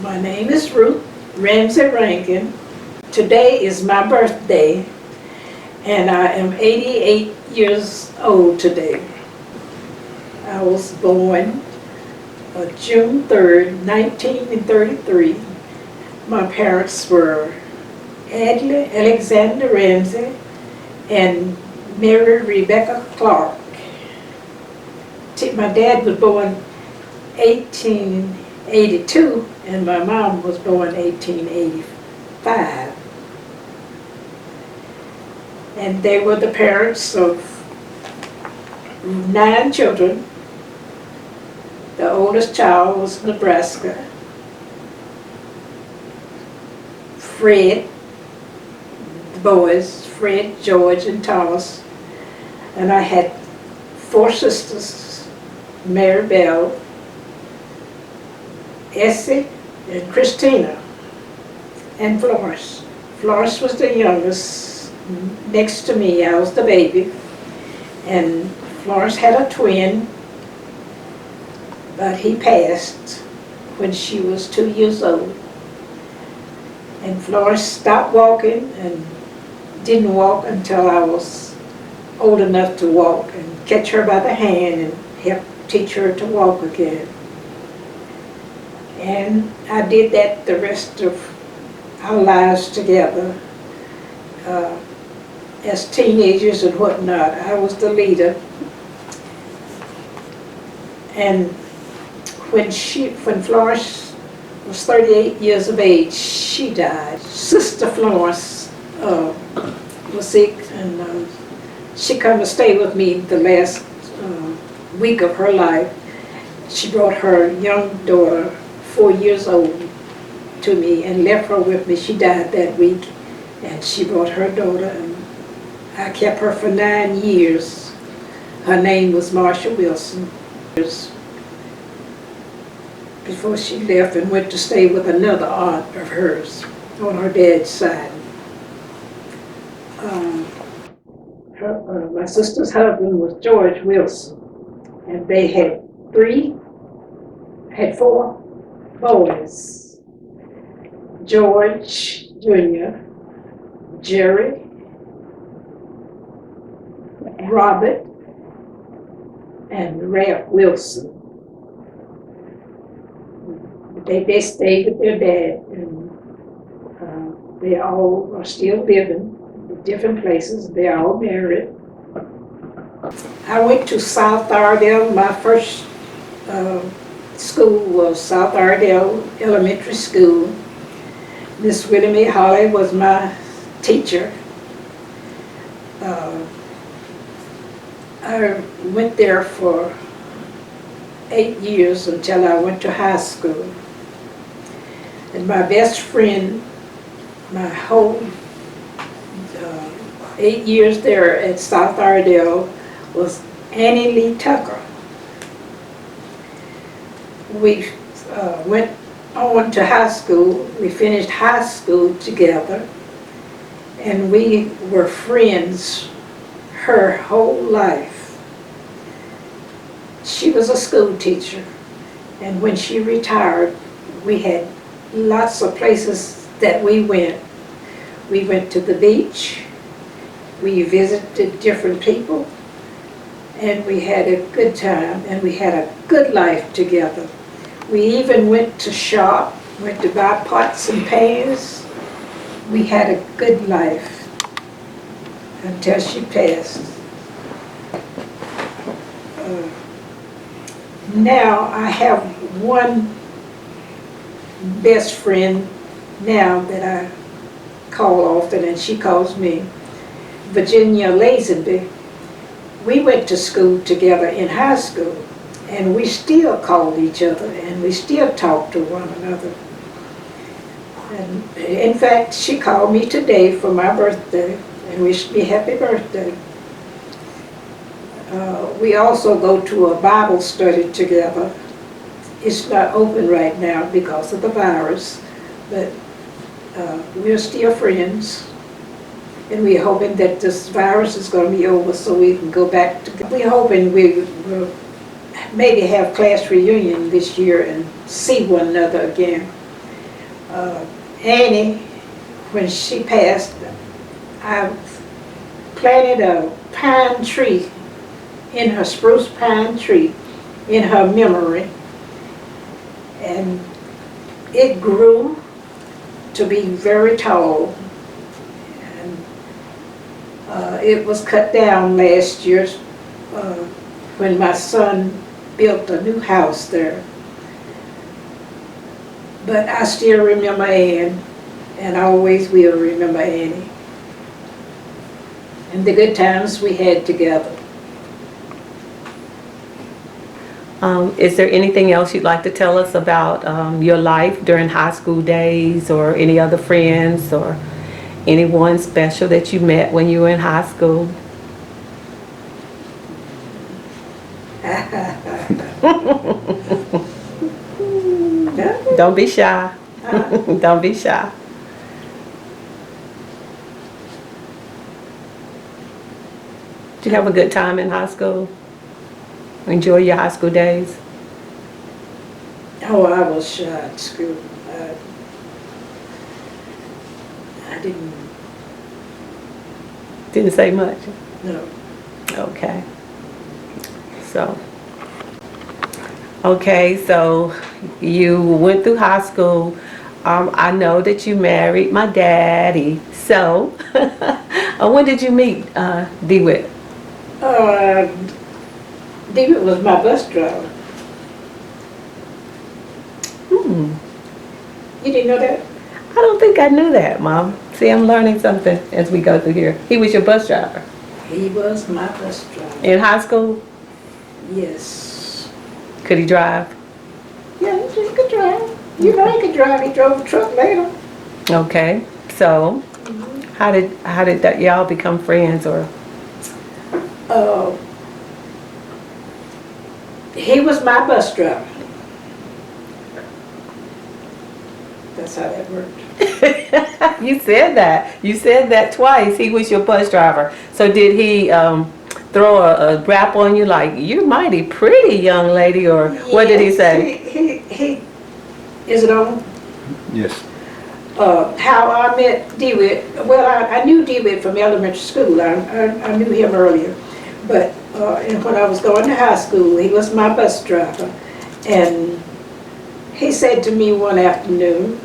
My name is Ruth Ramsey Rankin. Today is my birthday, and I am 88 years old today. I was born June 3rd, 1933. My parents were Adley Alexander Ramsey and Mary Rebecca Clark. My dad was born 1882, and my mom was born 1885. And they were the parents of 9 children. The oldest child was Nebraska. Fred, the boys, Fred, George, and Thomas. And I had 4 sisters, Mary Bell, Essie, and Christina, and Florence. Florence was the youngest. Next to me, I was the baby. And Florence had a twin, but he passed when she was 2 years old. And Florence stopped walking and didn't walk until I was old enough to walk and catch her by the hand and help teach her to walk again. And I did that the rest of our lives together. As teenagers and whatnot, I was the leader. And when Florence was 38 years of age, she died. Sister Florence was sick, and she come to stay with me the last week of her life. She brought her young daughter, 4 years old, to me and left her with me. She died that week, and she brought her daughter, and I kept her for 9 years. Her name was Marsha Wilson. Before she left and went to stay with another aunt of hers on her dad's side. My sister's husband was George Wilson, and they had 4 boys. George Jr., Jerry, Robert, and Ralph Wilson. They stayed with their dad, and they all are still living in different places. They're all married. I went to South Iredell. My first school was South Iredell Elementary School. Miss Willie Mae Holly was my teacher. I went there for 8 years until I went to high school. And my best friend, my whole 8 years there at South Iredell, was Annie Lee Tucker. We went on to high school. We finished high school together, and we were friends her whole life. She was a school teacher, and when she retired, we had lots of places that we went. We went to the beach, we visited different people, and we had a good time, and we had a good life together. We even went to shop, went to buy pots and pans. We had a good life until she passed. Now I have one best friend now that I call often, and she calls me Virginia Lazenby. We went to school together in high school, and we still called each other, and we still talk to one another. And in fact, she called me today for my birthday and wished me happy birthday. We also go to a Bible study together. It's not open right now because of the virus, but we're still friends. And we're hoping that this virus is going to be over so we can go back to. We're hoping we will maybe have class reunion this year and see one another again. Annie, when she passed, I planted a pine tree in her spruce pine tree in her memory, and it grew to be very tall, and it was cut down last year when my son built a new house there. But I still remember Ann, and I always will remember Annie, and the good times we had together. Is there anything else you'd like to tell us about your life during high school days, or any other friends or anyone special that you met when you were in high school? Don't be shy. Don't be shy. Did you have a good time in high school? Enjoy your high school days? Oh, I was shy at school. I Didn't say much? no. Okay. So you went through high school. I know that you married my daddy. So, when did you meet DeWitt? David was my bus driver. Hmm. You didn't know that? I don't think I knew that, Mom. See, I'm learning something as we go through here. He was your bus driver? He was my bus driver. In high school? Yes. Could he drive? Yeah, he could drive. You know he could drive. He drove a truck later. Okay. So, how did that y'all become friends, or? He was my bus driver. That's how that worked. You said that. You said that twice. He was your bus driver. So did he throw a rap on you like, "You're mighty pretty, young lady," or what did he say? He is it on? Yes. How I met DeWitt. Well, I knew DeWitt from elementary school. I knew him earlier. But and when I was going to high school, he was my bus driver. And he said to me one afternoon,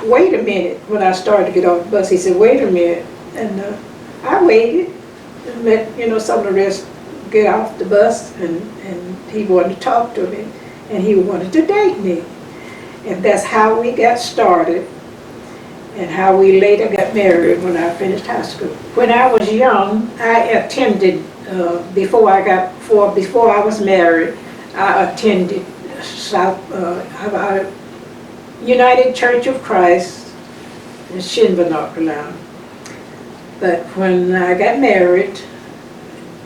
"Wait a minute," when I started to get off the bus. He said, "Wait a minute." And I waited and let, some of the rest get off the bus, and he wanted to talk to me, and he wanted to date me. And that's how we got started, and how we later got married when I finished high school. When I was young, I attended, before I was married, I attended United Church of Christ in Shinba, North Carolina. But when I got married,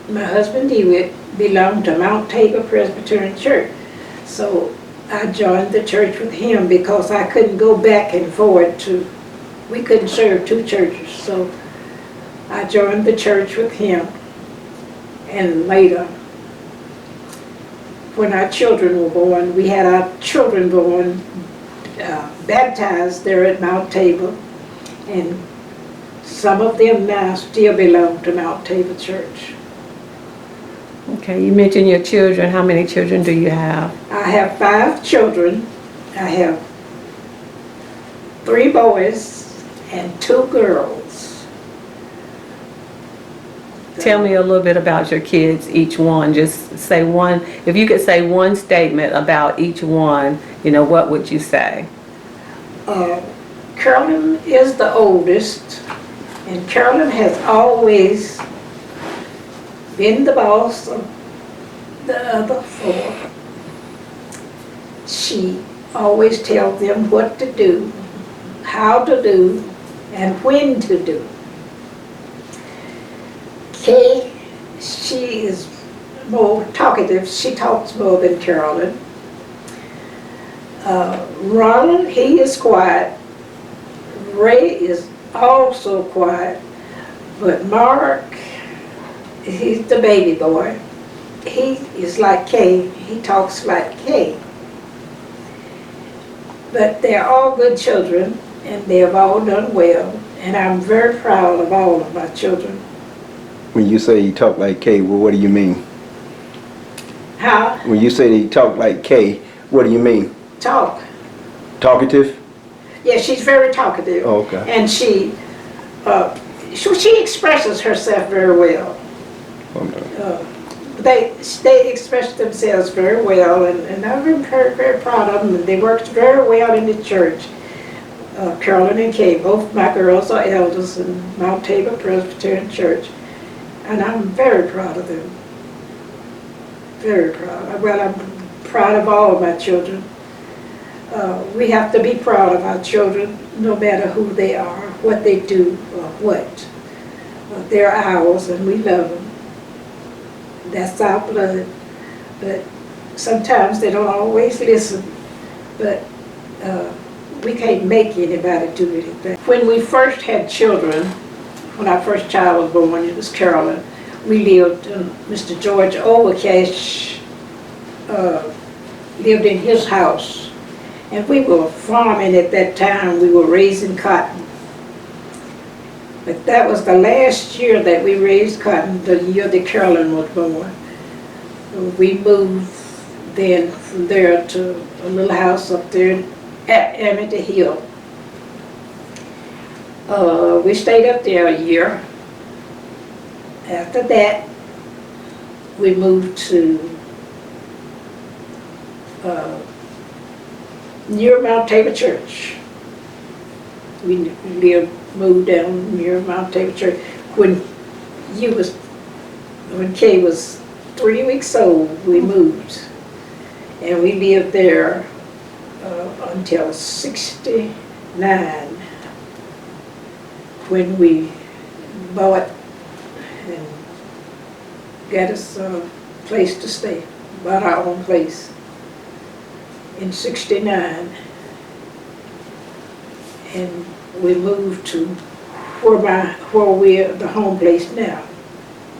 my husband DeWitt belonged to Mount Tabor Presbyterian Church. So I joined the church with him because I couldn't go back and forth we couldn't serve two churches. So I joined the church with him. And later, when our children were born, we had our children born, baptized there at Mount Tabor, and some of them now still belong to Mount Tabor Church. Okay, you mentioned your children. How many children do you have? I have 5 children. I have 3 boys and 2 girls. Tell me a little bit about your kids, each one. Just say one, if you could say one statement about each one, what would you say? Carolyn is the oldest, and Carolyn has always been the boss of the other 4. She always tells them what to do, how to do, and when to do. Kay, she is more talkative. She talks more than Carolyn. Ronald, he is quiet. Ray is also quiet. But Mark, he's the baby boy. He is like Kay. He talks like Kay. But they're all good children, and they have all done well, and I'm very proud of all of my children. When you say he talk like Kay, well, what do you mean? How? When you say he talk like Kay, what do you mean? Talk. Talkative? Yeah, she's very talkative. Oh, okay. And she expresses herself very well. I'm done. They express themselves very well, and I've been very, very proud of them. And they worked very well in the church. Carolyn and Kay, both my girls are elders in Mount Tabor Presbyterian Church, and I'm very proud of them. Very proud. Well, I'm proud of all of my children. We have to be proud of our children, no matter who they are, what they do, or what. They're ours, and we love them. That's our blood. But sometimes they don't always listen. But we can't make anybody do anything. When we first had children, when our first child was born, it was Carolyn, we lived, Mr. George Overcash lived in his house. And we were farming at that time. We were raising cotton. But that was the last year that we raised cotton, the year that Carolyn was born. We moved then from there to a little house up there at Amity Hill. We stayed up there a year. After that, we moved to near Mount Tabor Church. We moved down near Mount Tabor Church when Kay was 3 weeks old. We moved, and we lived there until '69, when we bought and got us a place to stay, bought our own place in '69. And we moved to where we're the home place now,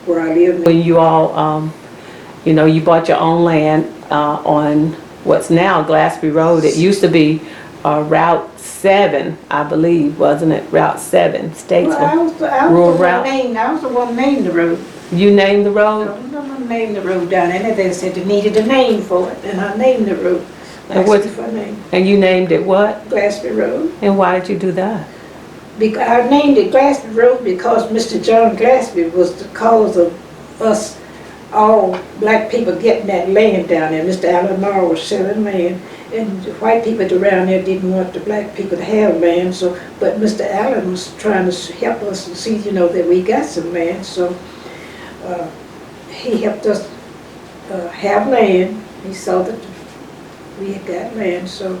where I live now. When you all, you bought your own land on what's now Glassby Road. It used to be Route 7, I believe, wasn't it? Route 7, Statesville. Well, I was the one named the road. You named the road? I was the one named the road down there. They said they needed a name for it, and I named the road. And what's my name? And you named it what? Glassby Road. And why did you do that? Because I named it Glassby Road because Mr. John Glassby was the cause of us, all black people, getting that land down there. Mr. Allen Marr was selling land, and the white people around there didn't want the black people to have land. So, but Mr. Allen was trying to help us and see, that we got some land. So he helped us have land. He saw that we had got land, so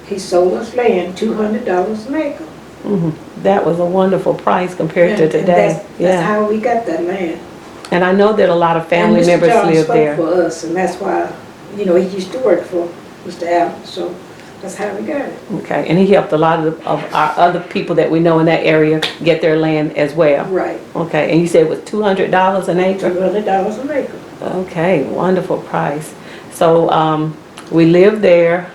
he sold us land, $200 an acre. That was a wonderful price compared to And today. that's how we got that land. And I know that a lot of family And members Mr. John live spoke there. for us, and that's why, he used to work for Mr. Allen, so that's how we got it. Okay, and he helped a lot of our other people that we know in that area get their land as well. Right, Okay, and you said it was $200 an acre? $200 an acre. Okay, wonderful price. So we lived there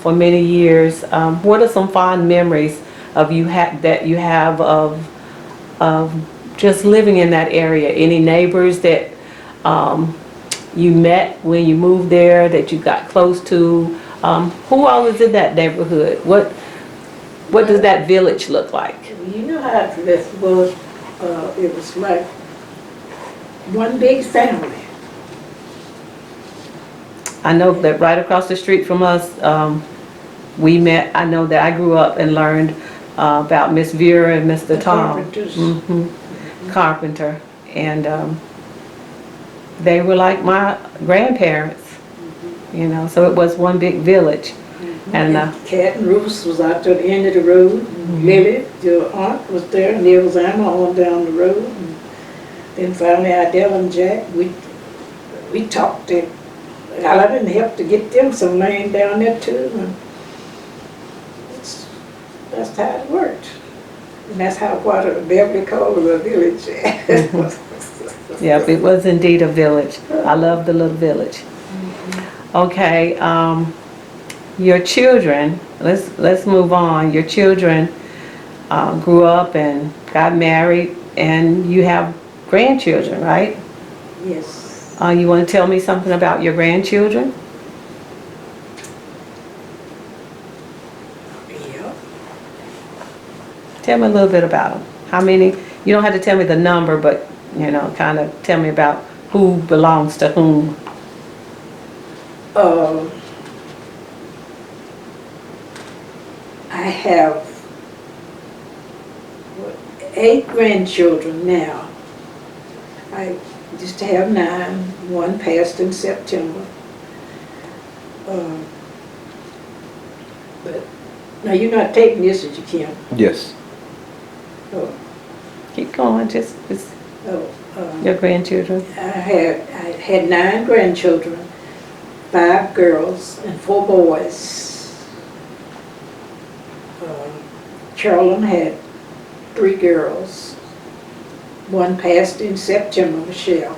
for many years. What are some fond memories of that you have of just living in that area? Any neighbors that you met when you moved there that you got close to? Who all is in that neighborhood? What does that village look like? You know how it was, it was like one big family. I know that right across the street from us, we met. I know that I grew up and learned about Miss Vera and Mr. The Tom. Carpenters. Carpenter. And they were like my grandparents, so it was one big village. And Cat and Rufus was out to the end of the road. Lily, your aunt, was there, and there was Emma on down the road. And then finally, Idell and Jack, we talked to Alan and helped to get them some land down there too. And that's how it worked. And that's how what Beverly called it, a village. Yep, it was indeed a village. I love the little village. Okay, your children, let's move on. Your children grew up and got married, and you have grandchildren, right? Yes. You want to tell me something about your grandchildren? Yeah. Tell me a little bit about them. How many? You don't have to tell me the number, but kind of tell me about who belongs to whom. I have 8 grandchildren now. I used to have 9. One passed in September. But now you're not taking this as you can. Yes. Oh, Keep going, just oh, your grandchildren. I had 9 grandchildren, 5 girls and 4 boys. Carolyn had 3 girls. One passed in September, Michelle.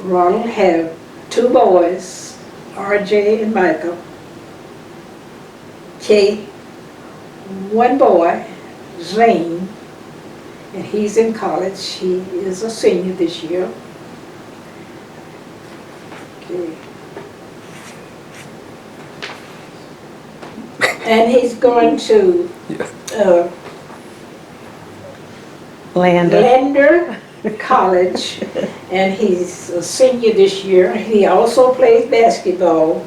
Ronald had 2 boys, RJ and Michael. Kay, 1 boy, Zane, and he's in college. He is a senior this year. Okay. And he's going to Lander. College, and he's a senior this year. He also plays basketball.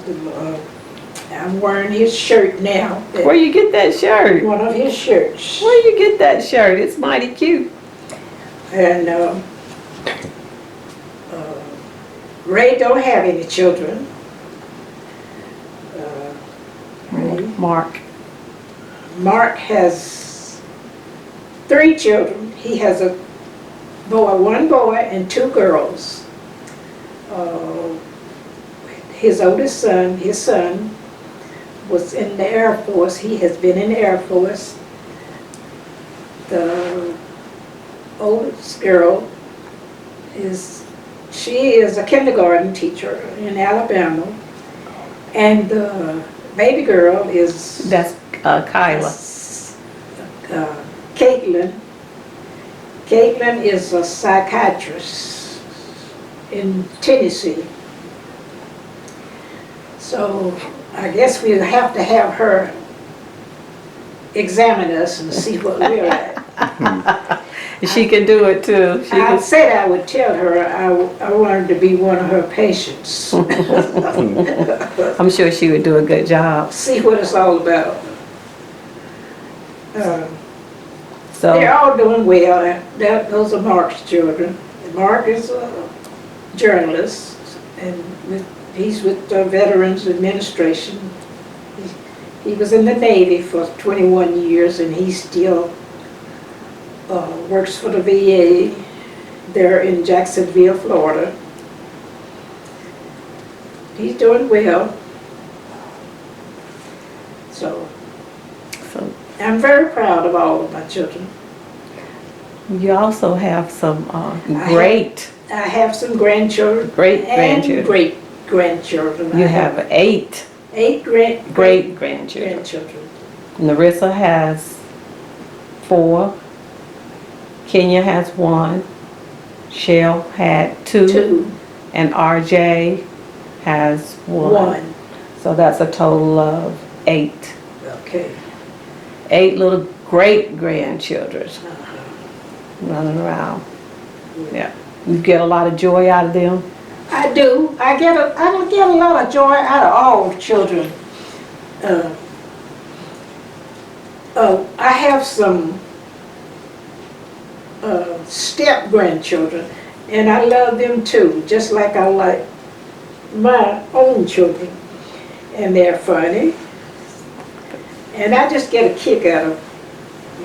I'm wearing his shirt now. Where you get that shirt? One of his shirts. Where you get that shirt? It's mighty cute. And Ray don't have any children. Ray. Mark has 3 children. He has a boy, 1 boy and 2 girls. His oldest son, his son, was in the Air Force. He has been in the Air Force. The oldest girl she is a kindergarten teacher in Alabama, and the baby girl is That's Kyla. Caitlin. Caitlin is a psychiatrist in Tennessee. So I guess we'll have to have her examine us and see what we're at. She can do it too. I said I would tell her I wanted to be one of her patients. I'm sure she would do a good job. See what it's all about. They're So, all doing well. Those are Mark's children. Mark is a journalist, and he's with the Veterans Administration. He was in the Navy for 21 years, and he still works for the VA there in Jacksonville, Florida. He's doing well. So I'm very proud of all of my children. you also have some I have some grandchildren. great-grandchildren. And great-grandchildren. You I have 8 8 great-grandchildren. grandchildren. Narissa has 4. Kenya has 1. Shell had 2. 2, And RJ has 1. 1. So that's a total of 8. Okay. 8 little great-grandchildren Uh-huh. running around. Yeah. You get a lot of joy out of them? I do. I get a lot of joy out of all children. I have some step-grandchildren, and I love them too, just like I like my own children. And they're funny. And I just get a kick out of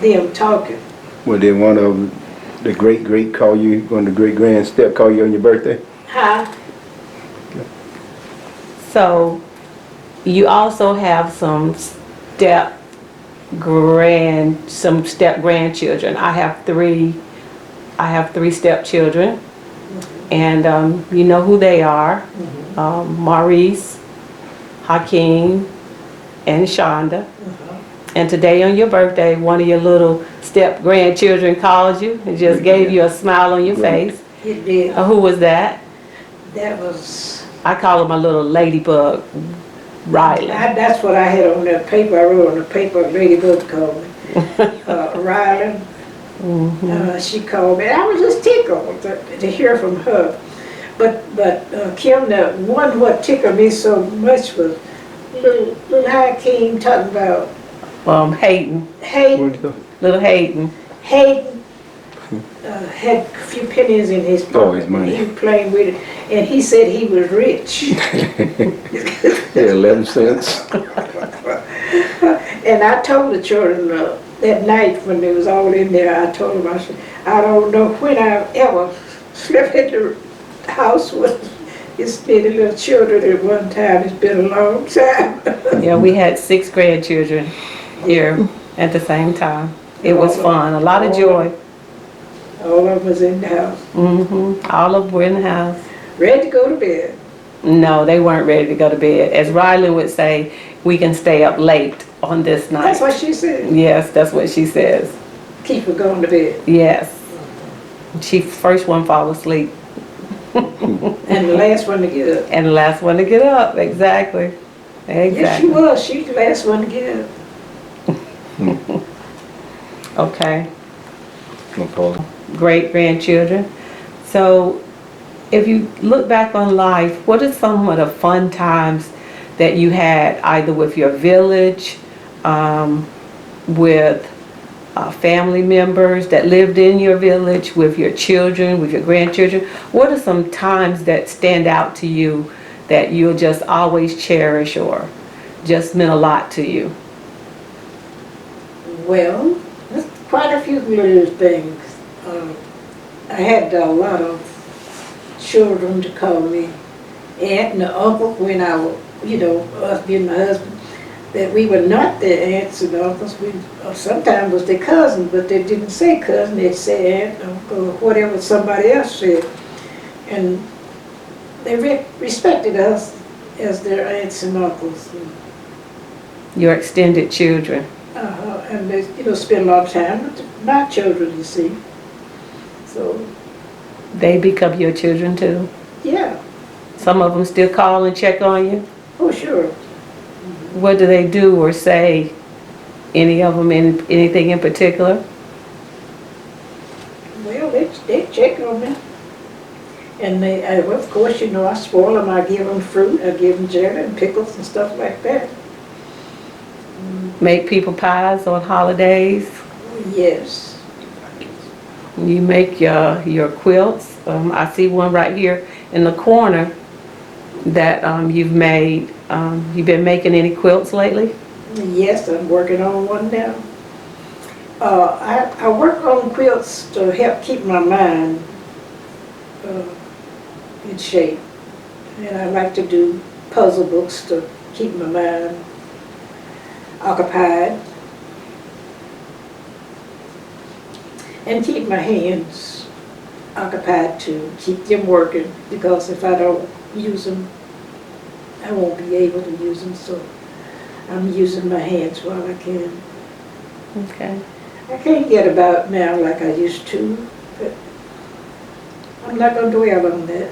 them talking. Well, did one of the great call you, one of the great-grand step call you on your birthday? Huh? So you also have some step grandchildren. I have 3 stepchildren, and you know who they are. Maurice, Hakeem, and Shonda. And today on your birthday, one of your little step grandchildren called you and just gave you a smile on your face. It did. Who was that? That was, I call her my little ladybug, Riley. that's what I had on that paper. I wrote on the paper, Ladybug called me. Riley, she called me. I was just tickled to hear from her. But Kim, the one what tickled me so much was little Hakeem talking about Hayden, Hayden. little Hayden. Hayden had a few pennies in his pocket. Oh, his money. He was playing with it, and he said he was rich. Yeah, 11 cents. And I told the children that night when they was all in there, I told them, I said, I don't know when I ever slept in the house with this many little children at one time. It's been a long time. Yeah, we had 6 grandchildren here at the same time. It was fun, a lot of joy. All of them was in the house, All of them were in the house. ready to go to bed. No, they weren't ready to go to bed. As Riley would say, we can stay up late on this night. That's what she said. Yes, that's what she says. Keep her going to bed. Yes. She first one fall asleep And the last one to get up. and the last one to get up. Exactly. Yes, she Exactly. was. She was the last one to get up. Okay. No problem. Great grandchildren. So if you look back on life, what are some of the fun times that you had either with your village, with family members that lived in your village, with your children, with your grandchildren? What are some times that stand out to you that you'll just always cherish or just meant a lot to you? Well, there's quite a few little things. I had a lot of children to call me aunt and uncle when I was, us being my husband, that we were not their aunts and uncles. We sometimes was their cousins, but they didn't say cousin, they'd say aunt, uncle, or whatever somebody else said. And they respected us as their aunts and uncles. Your extended children. And they, spend a lot of time with my children, you see. So, They become your children too. yeah, Some of them still call and check on you. oh, sure. What do they do or say? Any of them anything in particular? Well, they check on me. And well, of course, I spoil them. I give them fruit, I give them jelly and pickles and stuff like that. Make people pies on holidays. Yes. You make your quilts. I see one right here in the corner that you've made. You've been making any quilts lately? Yes, I'm working on one now. I work on quilts to help keep my mind in shape. And I like to do puzzle books to keep my mind occupied. And keep my hands occupied too, keep them working, because if I don't use them, I won't be able to use them, so I'm using my hands while I can. Okay. I can't get about now like I used to, but I'm not going to dwell on that.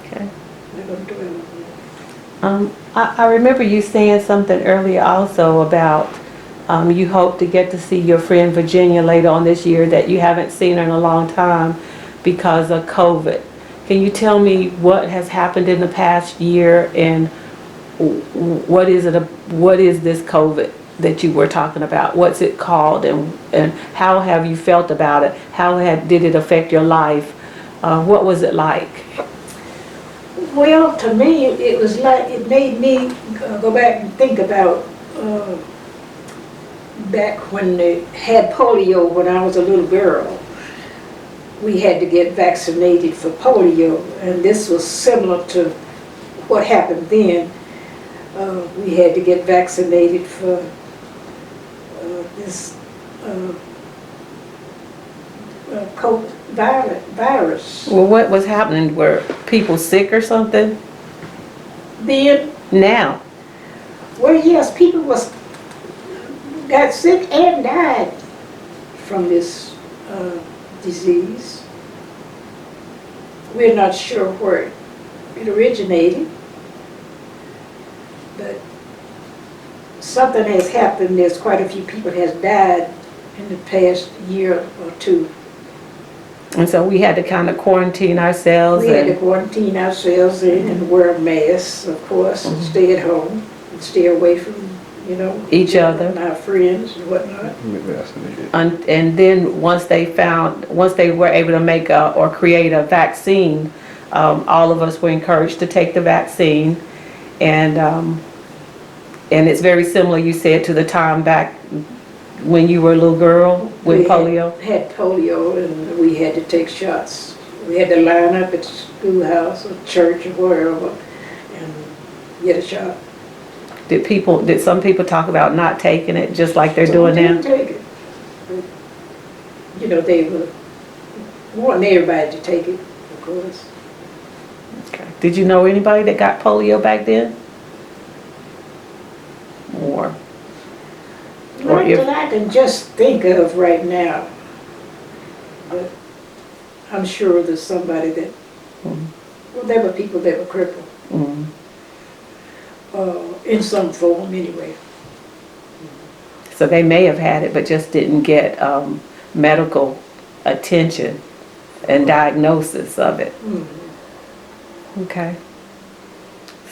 Okay. I'm not going to dwell on that. I remember you saying something earlier also about you hope to get to see your friend Virginia later on this year, that you haven't seen her in a long time because of COVID. Can you tell me what has happened in the past year, and what is this COVID that you were talking about? What's it called, and how have you felt about it? How did it affect your life? What was it like? Well, to me, it was like, it made me go back and think about back when they had polio when I was a little girl. We had to get vaccinated for polio, and this was similar to what happened then. We had to get vaccinated for this COVID virus. Well, what was happening? Were people sick or something? Then now? Well, yes, people got sick and died from this disease. We're not sure where it originated, but something has happened. There's quite a few people has died in the past year or two. And so we had to kind of quarantine ourselves. We had to And, quarantine ourselves and wear masks, of course, and stay at home and stay away from, Each other. our friends and whatnot. and then once they were able to make or create a vaccine, all of us were encouraged to take the vaccine. And it's very similar, you said, to the time back when you were a little girl with polio. We had polio and we had to take shots. We had to line up at the schoolhouse or church or wherever and get a shot. Did some people talk about not taking it just like they're So doing we now? didn't take it. But, they were wanting everybody to take it, of course. Okay. Did you know anybody that got polio back then? Or Not if- that I can just think of right now. But I'm sure there's somebody that, well, there were people that were crippled, mm, in some form anyway. so they may have had it, but just didn't get medical attention and diagnosis of it. Mhm. Okay.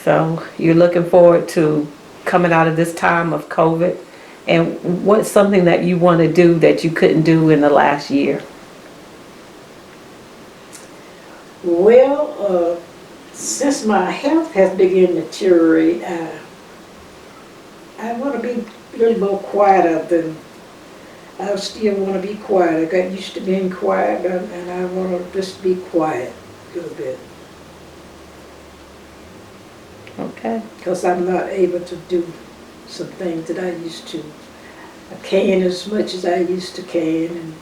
So you're looking forward to coming out of this time of COVID, and what's something that you want to do that you couldn't do in the last year? Well, since my health has begun to deteriorate, I want to be a little more quieter than, I still want to be quiet. I got used to being quiet and I want to just be quiet a little bit. Okay. Because I'm not able to do some things that I used to. I can't as much as I used to can and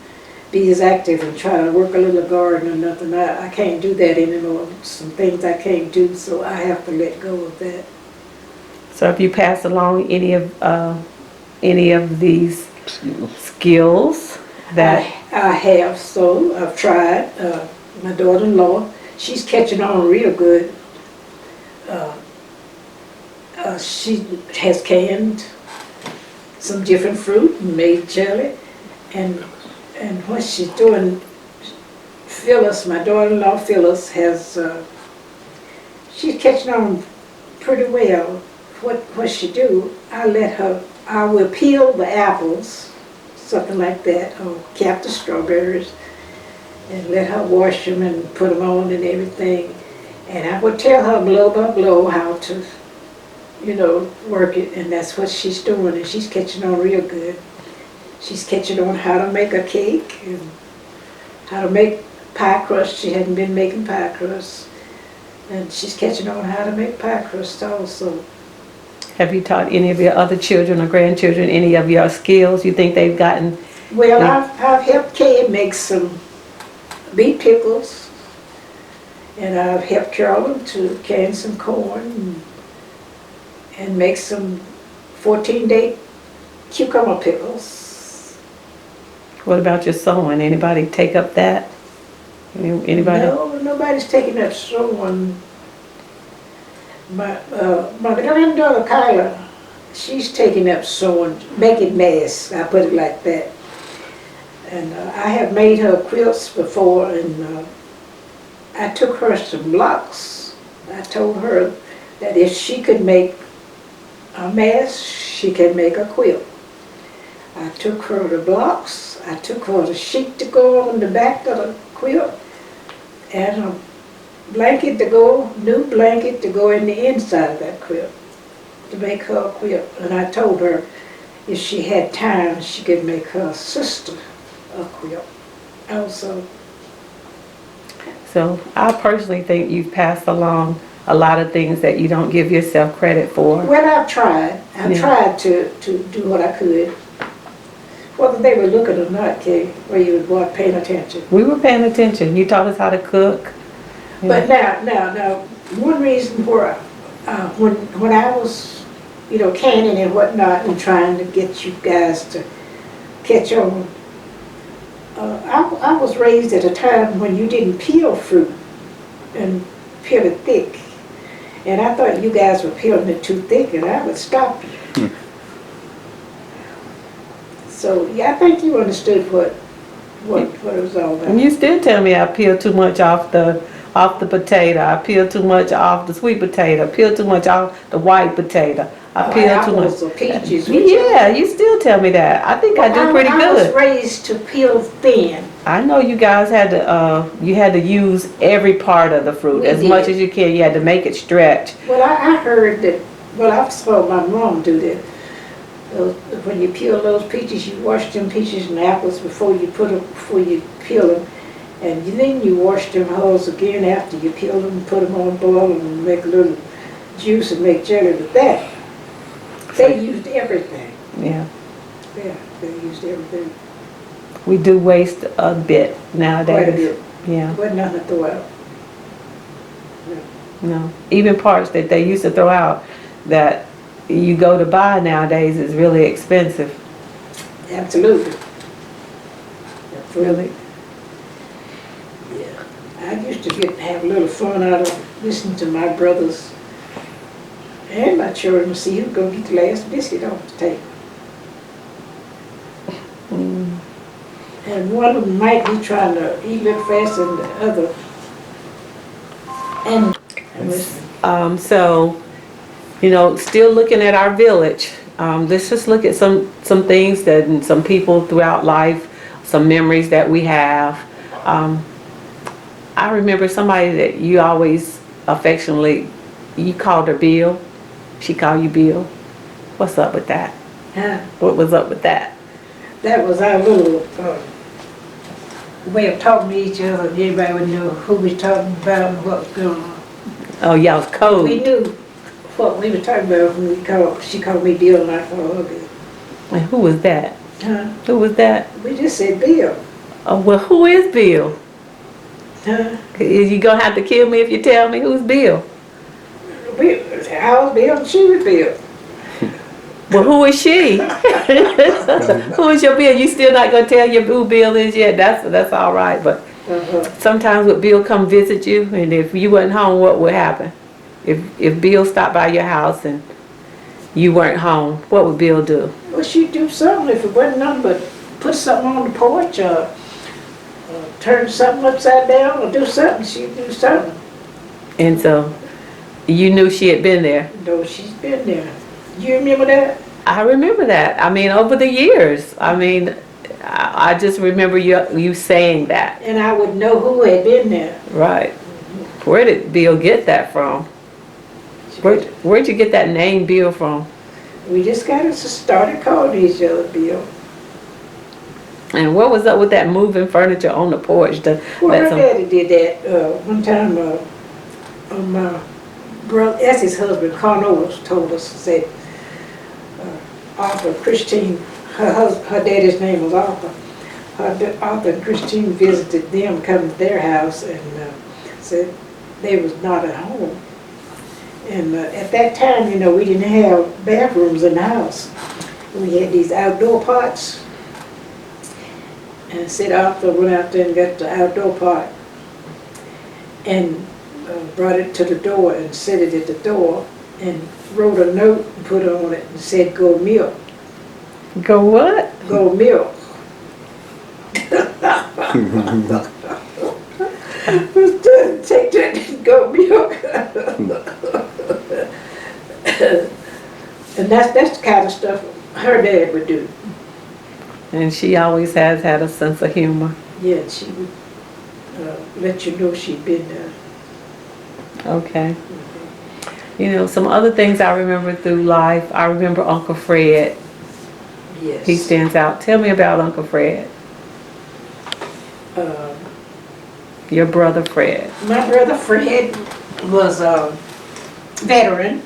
be as active and try to work a little garden or nothing. I can't do that anymore. Some things I can't do, so I have to let go of that. So if you pass along any of these skills that I have, so I've tried. My daughter-in-law, she's catching on real good. She has canned some different fruit and made jelly, and what she's doing, Phyllis, my daughter-in-law Phyllis, she's catching on pretty well. What she do, I will peel the apples, something like that, or cap the strawberries, and let her wash them and put them on and everything. And I would tell her blow by blow how to, work it, and that's what she's doing, and she's catching on real good. She's catching on how to make a cake and how to make pie crust. She hadn't been making pie crust, and she's catching on how to make pie crust also. have you taught any of your other children or grandchildren any of your skills you think they've gotten? Well, I've helped Kay make some beet pickles, and I've helped Carolyn to can some corn and make some 14-day cucumber pickles. What about your sewing? Anybody take up that? Anybody? No, nobody's taking up sewing. My granddaughter Kyla, she's taking up sewing, making masks, I put it like that. And I have made her quilts before, and I took her some blocks. I told her that if she could make a mask, she can make a quilt. I took her the blocks, I took her the sheet to go on the back of the quilt, and a blanket to go, new blanket to go in the inside of that quilt, to make her a quilt. And I told her if she had time, she could make her sister a quilt also. So I personally think you've passed along a lot of things that you don't give yourself credit for. Well, I've tried. I've Yeah. tried to do what I could. Whether they were looking or not, Kay, or you weren't paying attention. We were paying attention. You taught us how to cook. But now, one reason where when I was, canning and whatnot and trying to get you guys to catch on, I was raised at a time when you didn't peel fruit and peel it thick. And I thought you guys were peeling it too thick and I would stop you. So, yeah, I think you understood what it was all about. And you still tell me I peel too much off the potato. I peel too much off the sweet potato. I peel too much off the white potato. I peel too much. Apples or peaches. Yeah, you still tell me that. I think I do pretty I was good. raised to peel thin. I know you guys had to, you had to use every part of the fruit We as much did. as you can. You had to make it stretch. Well, I heard that, I saw my mom do that. When you peel those peaches, you wash them peaches and apples before you peel them. And then you wash them hulls again after you peel them, put them on boil and make a little juice and make jelly with that. They used everything. Yeah. Yeah, they used everything. We do waste a bit nowadays. Quite a bit. Yeah. Wasn't nothing to throw out. No. Even parts that they used to throw out that you go to buy nowadays is really expensive. Absolutely. Really. Yeah. I used to have a little fun out of listening to my brothers and my children to see who's going to get the last biscuit off the table. And one of them might be trying to eat a little faster than the other. And So, still looking at our village, let's just look at some things that, and some people throughout life, some memories that we have. I remember somebody that you always affectionately, you called her Bill. She called you Bill. What's up with that? What was up with that? that was our little way of talking to each other, and everybody would know who we were talking about and what was going on. Oh, y'all's We code. knew what we were talking about when she called me Bill and I called her Bill. And who was that? Huh? Who was that? We just said Bill. Oh, well, who is Bill? Huh? Is you gonna have to kill me if you tell me who's Bill? I was Bill and she was Bill. Well, who is she? Who is your Bill? You still not gonna tell you who Bill is yet? That's all right. But sometimes would Bill come visit you, and if you wasn't home, what would happen? If Bill stopped by your house and you weren't home, what would Bill do? Well, she'd do something if it wasn't nothing but put something on the porch or turn something upside down or do something. She'd do something. And so you knew she had been there. No, she's been there. You remember that? I remember that. I mean, over the years. I mean, I just remember you saying that. And I would know who had been there. Right. Where did Bill get that from? Where'd you get that name Bill from? We just got us started calling each other Bill. And what was up with that moving furniture on the porch? Well, her daddy did that one time. My brother, that's his husband, Carnot, told us, said, Arthur, Christine, her daddy's name was Arthur. Arthur and Christine visited them, come to their house, and said they was not at home. And at that time, we didn't have bathrooms in the house. We had these outdoor pots. And said Arthur went out there and got the outdoor pot and brought it to the door and set it at the door and wrote a note and put on it and said, "Go milk." Go what? Go milk. Take that, go milk. And that's the kind of stuff her dad would do. And she always has had a sense of humor. Yeah, she would let you know she'd been there. Okay. Some other things I remember through life. I remember Uncle Fred. Yes. He stands out. Tell me about Uncle Fred. Your brother Fred. My brother Fred was a veteran.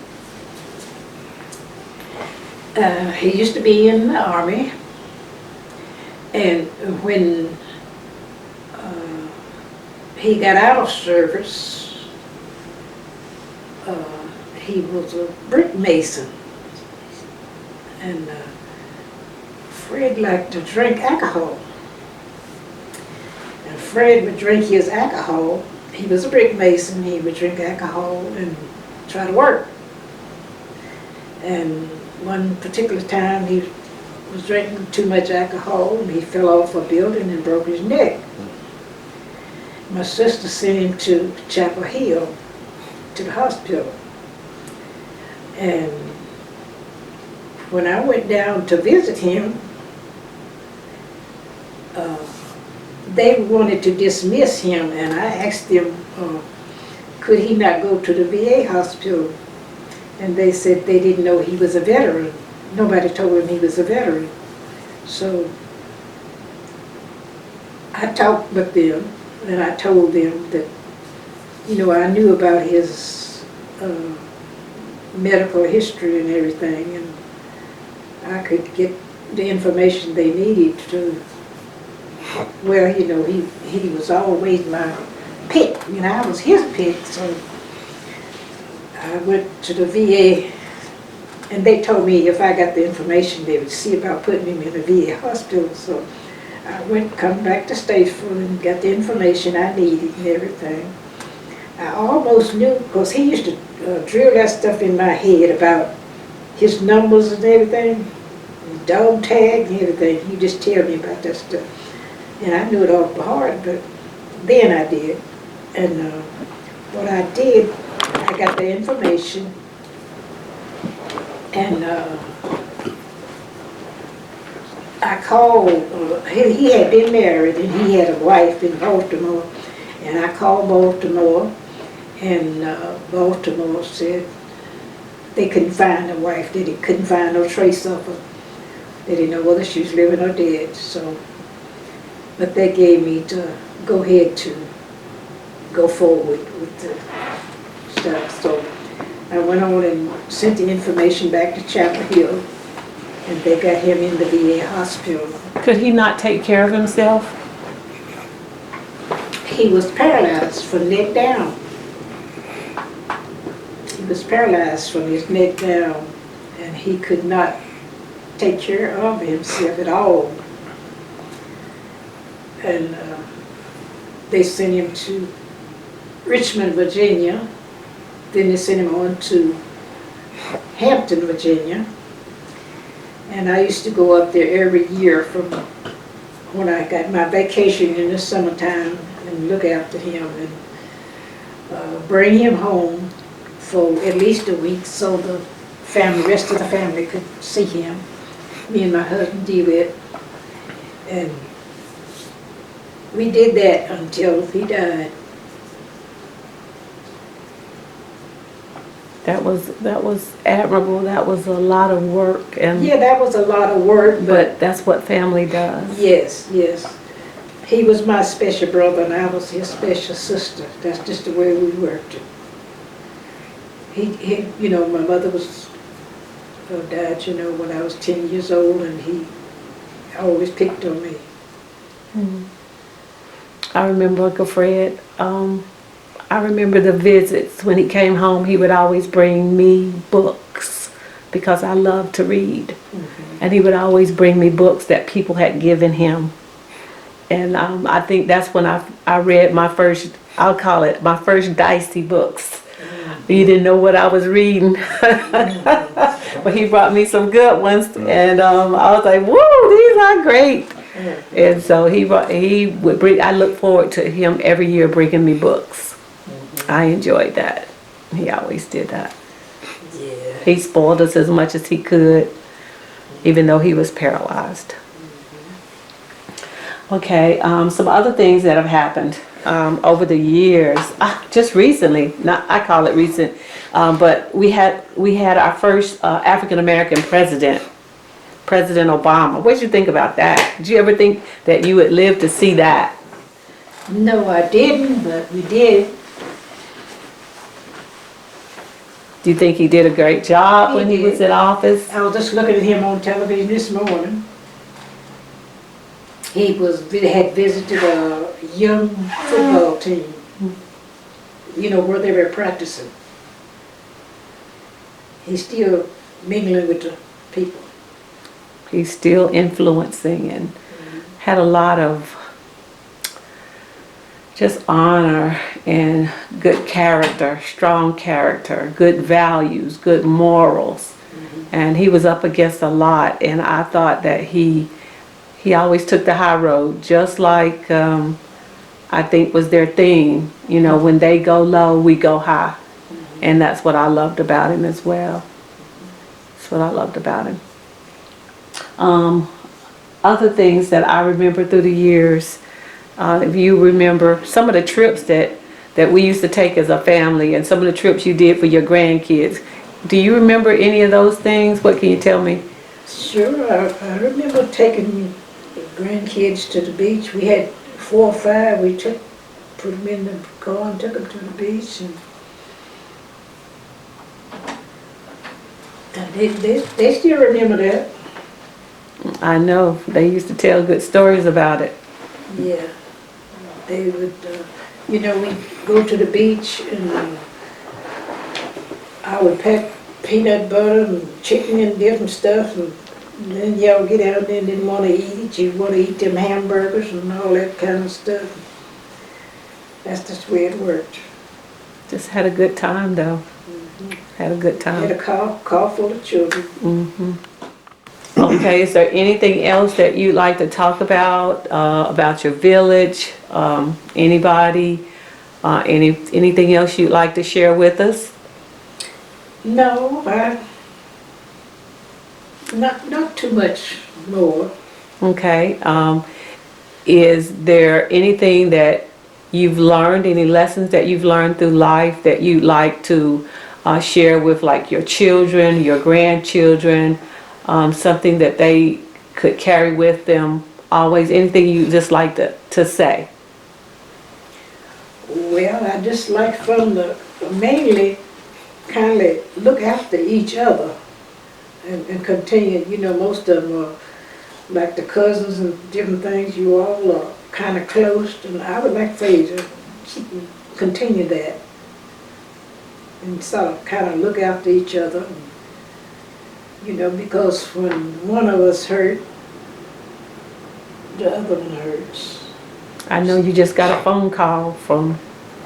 He used to be in the Army, and when he got out of service, he was a brick mason. And Fred liked to drink alcohol. And Fred would drink his alcohol. He was a brick mason. He would drink alcohol and try to work. And one particular time he was drinking too much alcohol and he fell off a building and broke his neck. My sister sent him to Chapel Hill, to the hospital. And when I went down to visit him, they wanted to dismiss him, and I asked them, could he not go to the VA hospital? And they said they didn't know he was a veteran. Nobody told him he was a veteran. So I talked with them, and I told them that, you know, I knew about his medical history and everything, and I could get the information they needed to, well, you know, he was always my pick. You know, I was his pick, so I went to the VA, and they told me if I got the information, they would see about putting him in a VA hospital. So I went, come back to Statesville and got the information I needed and everything. I almost knew, because he used to drill that stuff in my head about his numbers and everything, dog tag and everything. He just tell me about that stuff. And I knew it off by heart, but then I did. And what I did, I got the information, and I called, he had been married and he had a wife in Baltimore, and I called Baltimore, and Baltimore said they couldn't find the wife, they couldn't find no trace of her. They didn't know whether she was living or dead, so, but they gave me to go ahead to go forward with the stuff. So I went on and sent the information back to Chapel Hill, and they got him in the VA hospital. Could he not take care of himself? He was paralyzed from neck down. He was paralyzed from his neck down, and he could not take care of himself at all. And they sent him to Richmond, Virginia. Then they sent him on to Hampton, Virginia. And I used to go up there every year from when I got my vacation in the summertime and look after him and bring him home for at least a week so the rest of the family could see him. Me and my husband DeWitt. And we did that until he died. That was admirable. That was a lot of work, and Yeah, that was a lot of work, but that's what family does. yes, yes. He was my special brother and I was his special sister. That's just the way we worked it. He you know, my mother was died, you know, when I was 10 years old, and he always picked on me. I remember Uncle Fred. I remember the visits. When he came home, he would always bring me books because I love to read. And he would always bring me books that people had given him. And I think that's when I read my first, I'll call it, my first dicey books. You didn't know what I was reading. But he brought me some good ones, and I was like, whoa, these are great. And so he would bring, I look forward to him every year bringing me books. I enjoyed that. He always did that. Yeah. He spoiled us as much as he could, even though he was paralyzed. Okay, some other things that have happened over the years, just recently. Not, I call it recent, but we had our first African American president, President Obama. What did you think about that? Did you ever think that you would live to see that? No, I didn't, but we did. Do you think he did a great job He when he did. was in office? I was just looking at him on television this morning. He had visited a young football team, you know, where they were practicing. he's still mingling with the people. He's still influencing and had a lot of just honor and good character, strong character, good values, good morals. And he was up against a lot, and I thought that he always took the high road, just like I think was their theme. You know, when they go low, we go high. And that's what I loved about him as well. That's what I loved about him. Other things that I remember through the years, if you remember some of the trips that we used to take as a family and some of the trips you did for your grandkids. Do you remember any of those things? What can you tell me? Sure, I remember taking the grandkids to the beach. We had 4 or 5. We put them in the car and took them to the beach. And they still remember that. I know, they used to tell good stories about it. Yeah. They would, you know, we'd go to the beach and I would pack peanut butter and chicken and different stuff, and then y'all get out there and didn't want to eat it. You want to eat them hamburgers and all that kind of stuff. That's just the way it worked. Just had a good time though. Had a good I had time. a car full of children. Okay, is there anything else that you'd like to talk about your village? Anybody? Anything else you'd like to share with us? No, not too much more. Okay. Is there anything that you've learned, any lessons that you've learned through life that you'd like to share with like your children, your grandchildren, something that they could carry with them always, anything you just like to say? Well, I just like from mainly kind of look after each other and continue. You know, most of them are like the cousins and different things. You all are kind of close, and I would like for you to continue that and sort of kind of look after each other. You know, because when one of us hurt, the other one hurts. I know you just got a phone call from,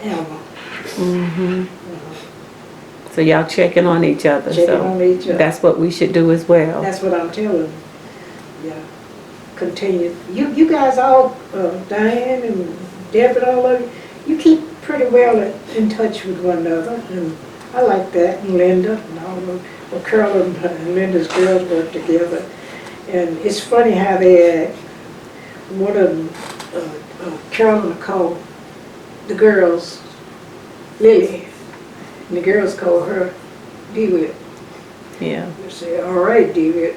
Alma. so y'all checking on each other. Checking So on each other. that's what we should do as well. That's what I'm telling you. Yeah. Continue. You guys all, Diane and Deb and all of you, you keep pretty well in touch with one another, and I like that. And Linda and all of them. Well, Carol and Linda's girls work together, and it's funny how they act. One of them, Carol and call the girls Lily, and the girls call her DeWitt. Yeah. They say, "All right, DeWitt."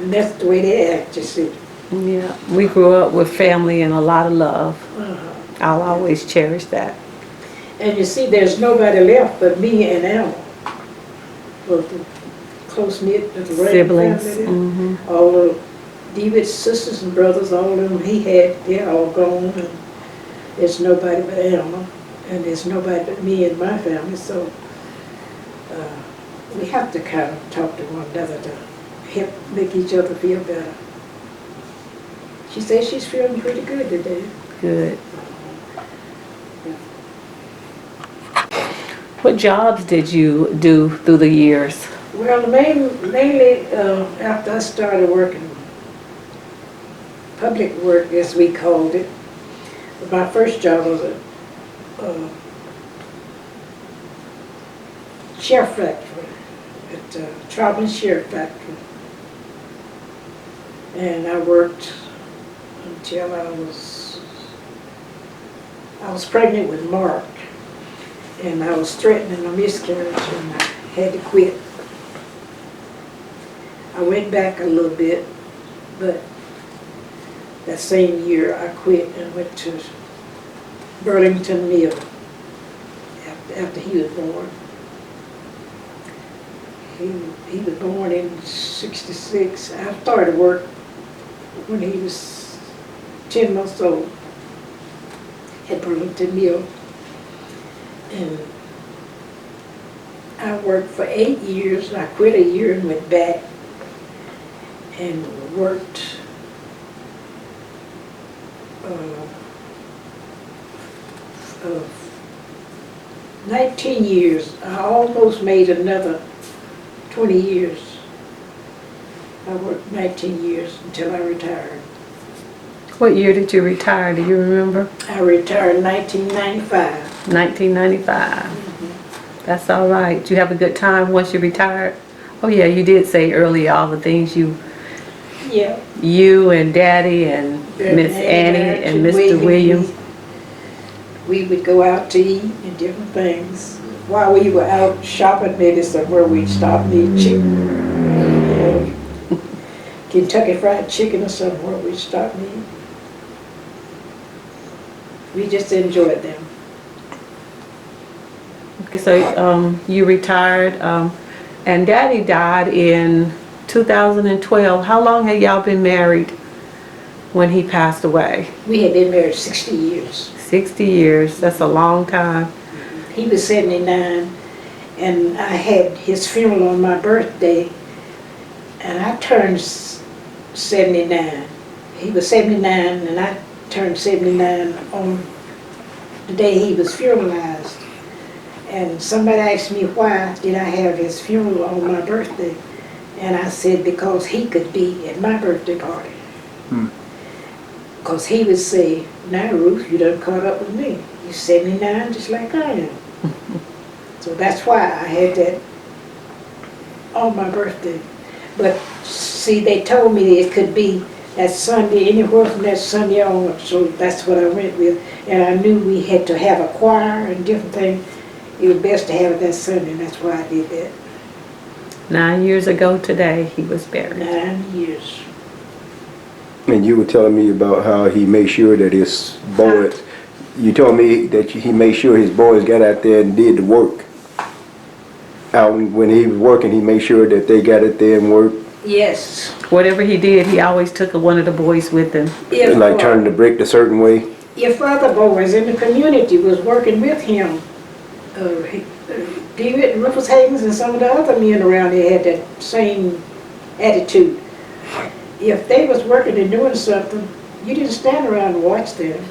And that's the way they act, you see. Yeah. We grew up with family and a lot of love. I'll always cherish that. And you see, there's nobody left but me and Alma. Well, the close-knit little Siblings. family there. All the DeWitt's sisters and brothers, all of them he had, they're all gone. And there's nobody but Alma, and there's nobody but me and my family. So we have to kind of talk to one another to help make each other feel better. She says she's feeling pretty good today. Good. What jobs did you do through the years? Well, mainly after I started working, public work as we called it, my first job was a sheriff factory, at Troutman Sheriff Factory. And I worked until I was pregnant with Mark. And I was threatening a miscarriage, and I had to quit. I went back a little bit, but that same year I quit and went to Burlington Mill after he was born. He was born in '66. I started work when he was 10 months old at Burlington Mill. And I worked for 8 years, and I quit a year and went back and worked uh, 19 years. I almost made another 20 years. I worked 19 years until I retired. What year did you retire? Do you remember? I retired in 1995. 1995. That's all right. Did you have a good time once you retired? Oh yeah, you did say earlier all the things you and Daddy and Miss Annie and Mr. Williams. We would go out to eat and different things. While we were out shopping, maybe somewhere we'd stop and eat chicken. Kentucky Fried Chicken or somewhere we'd stop and eat. We just enjoyed them. Okay, so you retired, and Daddy died in 2012. How long had y'all been married when he passed away? We had been married 60 years. 60 years. That's a long time. He was 79, and I had his funeral on my birthday, and I turned 79. He was 79, and I turned 79 on the day he was funeralized. And somebody asked me why did I have his funeral on my birthday, and I said because he could be at my birthday party. Because he would say, "Now Ruth, you done caught up with me. You're 79 just like I am." So that's why I had that on my birthday. But see, they told me it could be that Sunday, anywhere from that Sunday on, so that's what I went with. And I knew we had to have a choir and different things. It was best to have it that Sunday, and that's why I did that. 9 years ago today, he was buried. 9 years. And you were telling me about how he made sure that his boys, you told me that he made sure his boys got out there and did the work. Out when he was working, he made sure that they got out there and worked. Yes. Whatever he did, he always took one of the boys with him. Like turning the brick a certain way. If other boys in the community was working with him, David and Rufus Haynes and some of the other men around there had that same attitude. If they was working and doing something, you didn't stand around and watch them.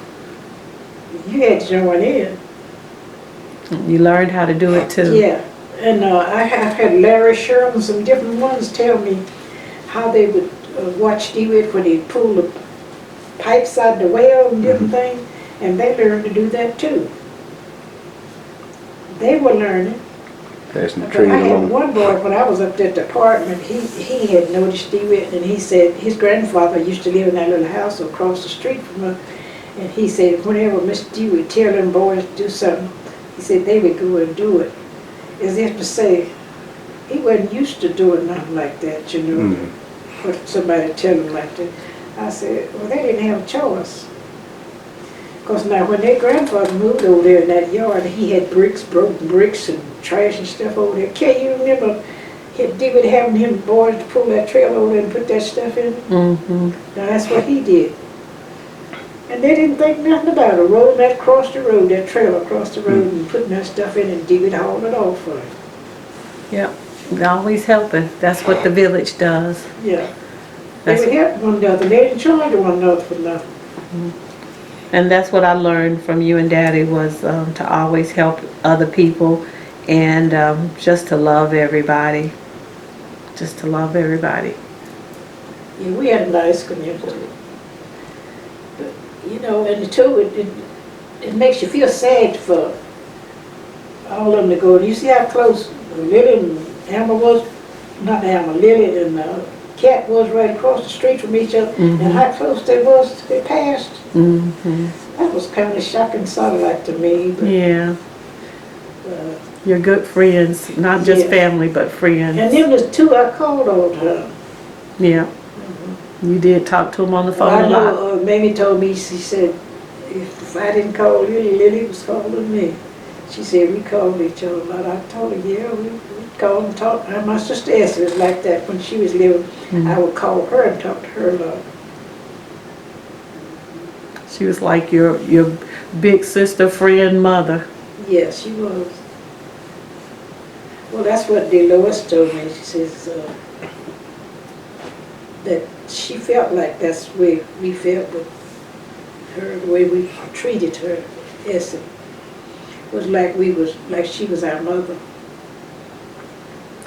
You had to join in. You learned how to do it too. Yeah, and I have had Larry Sherman and some different ones tell me how they would watch David when he pulled the pipes out the well and different things, and they learned to do that too. They were learning. Passing the I training had along. one boy, when I was up at the apartment, he had noticed Dewitt, and he said his grandfather used to live in that little house across the street from us, and he said whenever Miss Dewitt tell them boys to do something, he said they would go and do it. As if to say, he wasn't used to doing nothing like that, you know, what somebody tell him like that. I said, well, they didn't have a choice. Because now when their grandfather moved over there in that yard, he had bricks, broken bricks and trash and stuff over there. Can't you remember David having him boys to pull that trail over there and put that stuff in? Now that's what he did. And they didn't think nothing about it. Rolling that across the road, that trail across the road and putting that stuff in, and David hauled it off for him. Yep, always helping. That's what the village does. Yeah. They would help one another. They didn't charge one another for nothing. And that's what I learned from you and Daddy was to always help other people and just to love everybody. Just to love everybody. Yeah, we had a nice community. But, you know, and too, it makes you feel sad for all of them to go. You see how close Lily and Alma was, not Alma, Lily and Cat was right across the street from each other, and how close they was, they passed. That was kind of shocking sort of like to me. But, Yeah. You're good friends, not just Yeah. family, but friends. and them was two I called all the time. Yeah. You did talk to him on the phone I a lot. know Mamie told me, she said, if I didn't call Lily, Lily was calling me. She said, we called each other a lot. I told her, yeah, we called and talked. My sister Esther was like that when she was living. I would call her and talk to her a lot. She was like your big sister, friend, mother. Yes, she was. Well, that's what Dolores told me. She says that she felt like that's the way we felt with her, the way we treated her. Yes, it was like she was our mother.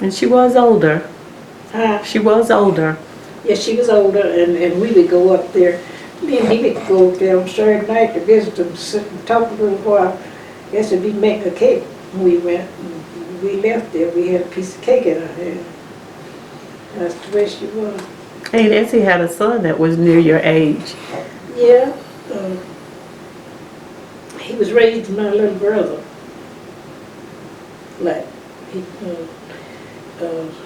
And she was older. Huh? She was older. Yeah, she was older, and we would go up there. Me and he would go up there on Saturday night to visit them, sit and talk a little while. Yes, we'd be making a cake when we went. And we left there, we had a piece of cake in our hand. That's the way she was. Hey, Nancy had a son that was near your age. Yeah. He was raised with my little brother. Like,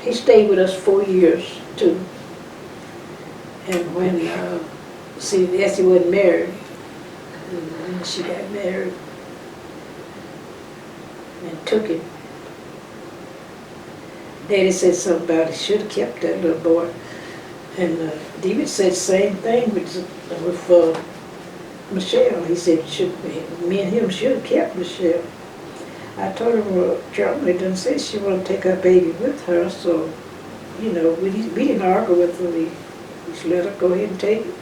he stayed with us 4 years, too. And when, Essie wasn't married, and when she got married and took him, Daddy said something about he should have kept that little boy. And David said the same thing with Michelle. He said me and him should have kept Michelle. I told him, well, Charlie didn't say she wanted to take her baby with her, so, you know, we didn't argue with her. We just let her go ahead and take it.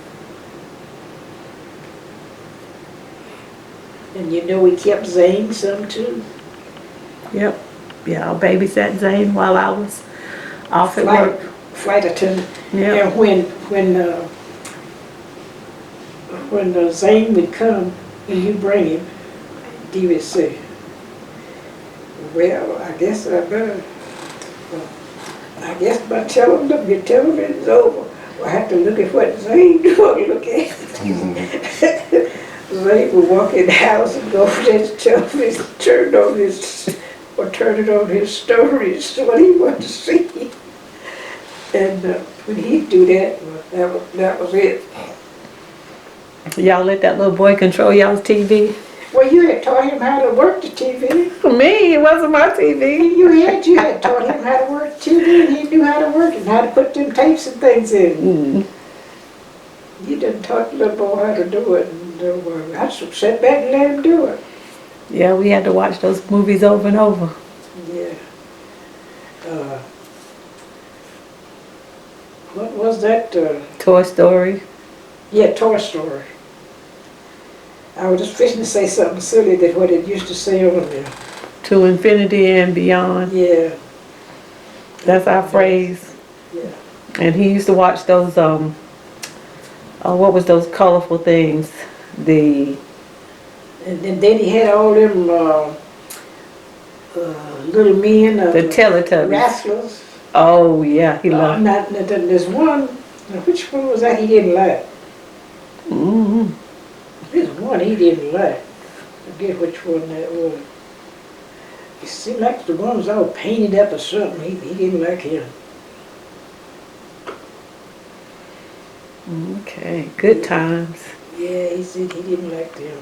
And you know, we kept Zane some too. Yep. Yeah, I babysat Zane while I was off at work. Flight attendant. Yeah. And when Zane would come and you bring him, Dee would say, well, I guess I better, I guess by telling them it's over, I have to look at what Zane would look at. Zane would walk in the house and go over there to television, turn it on his stories, what he wanted to see. And when he'd do that, that was it. Y'all let that little boy control y'all's TV? Well, you had taught him how to work the TV. For me, it wasn't my TV. You had taught him how to work the TV, and he knew how to work it, and how to put them tapes and things in. You didn't taught the little boy how to do it, and I just sat back and let him do it. Yeah, we had to watch those movies over and over. Yeah. What was that? Toy Story. Yeah, Toy Story. I was just fishing to say something silly that what it used to say on there. To infinity and beyond. Yeah. That's our phrase. Yeah. And he used to watch those, what was those colorful things? And then he had all them little men, The Teletubbies. wrestlers. Oh, yeah, he loved There's one, which one was that he didn't like? Mm-hmm. There's one he didn't like. I forget which one that was. It seemed like the one was all painted up or something. He didn't like him. Okay, good times. Yeah, he said he didn't like them.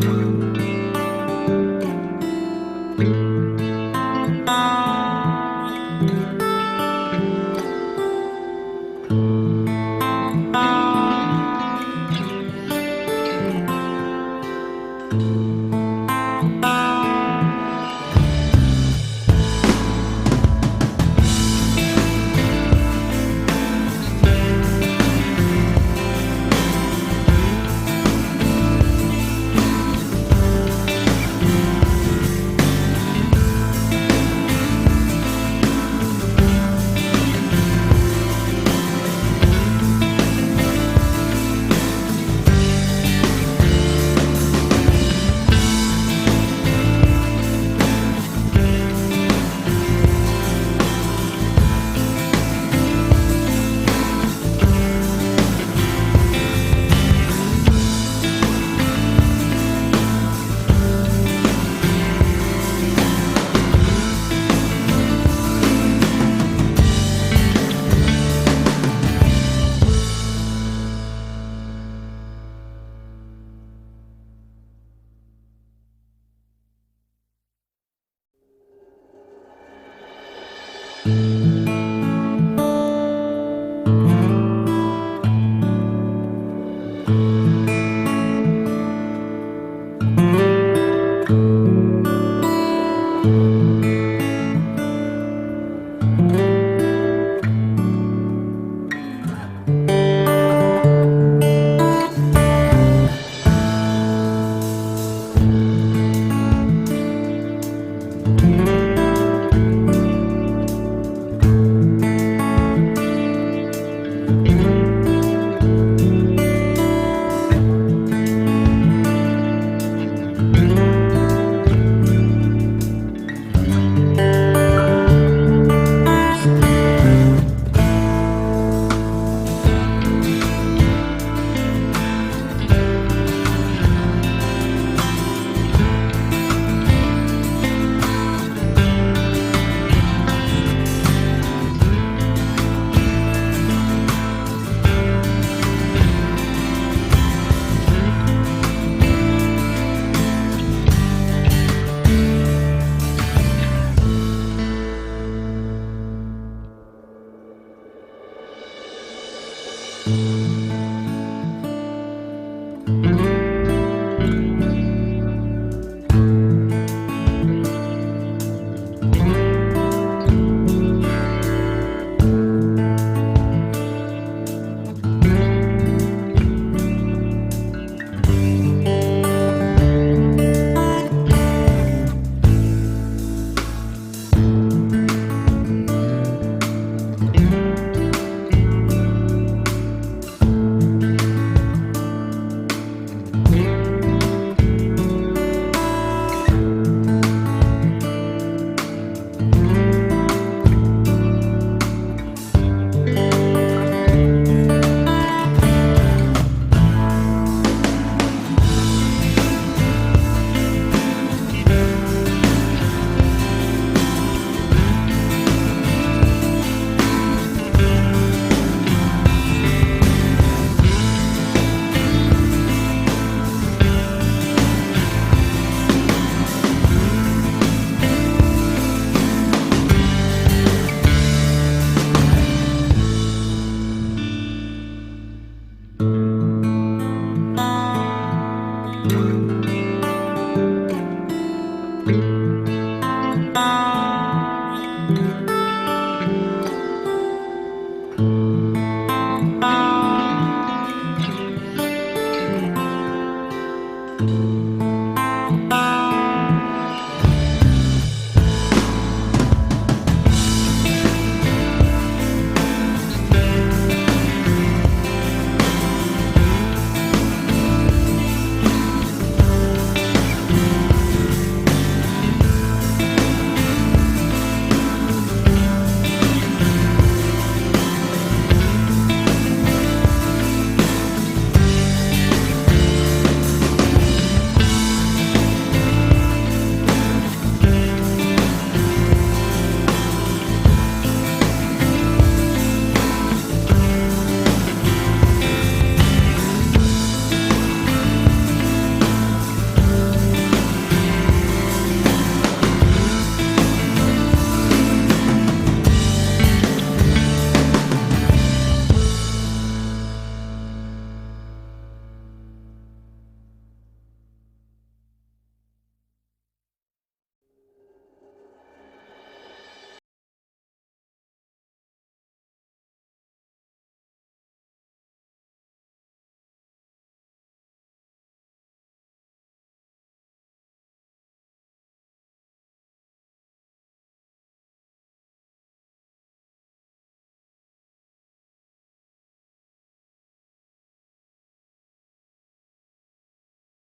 you.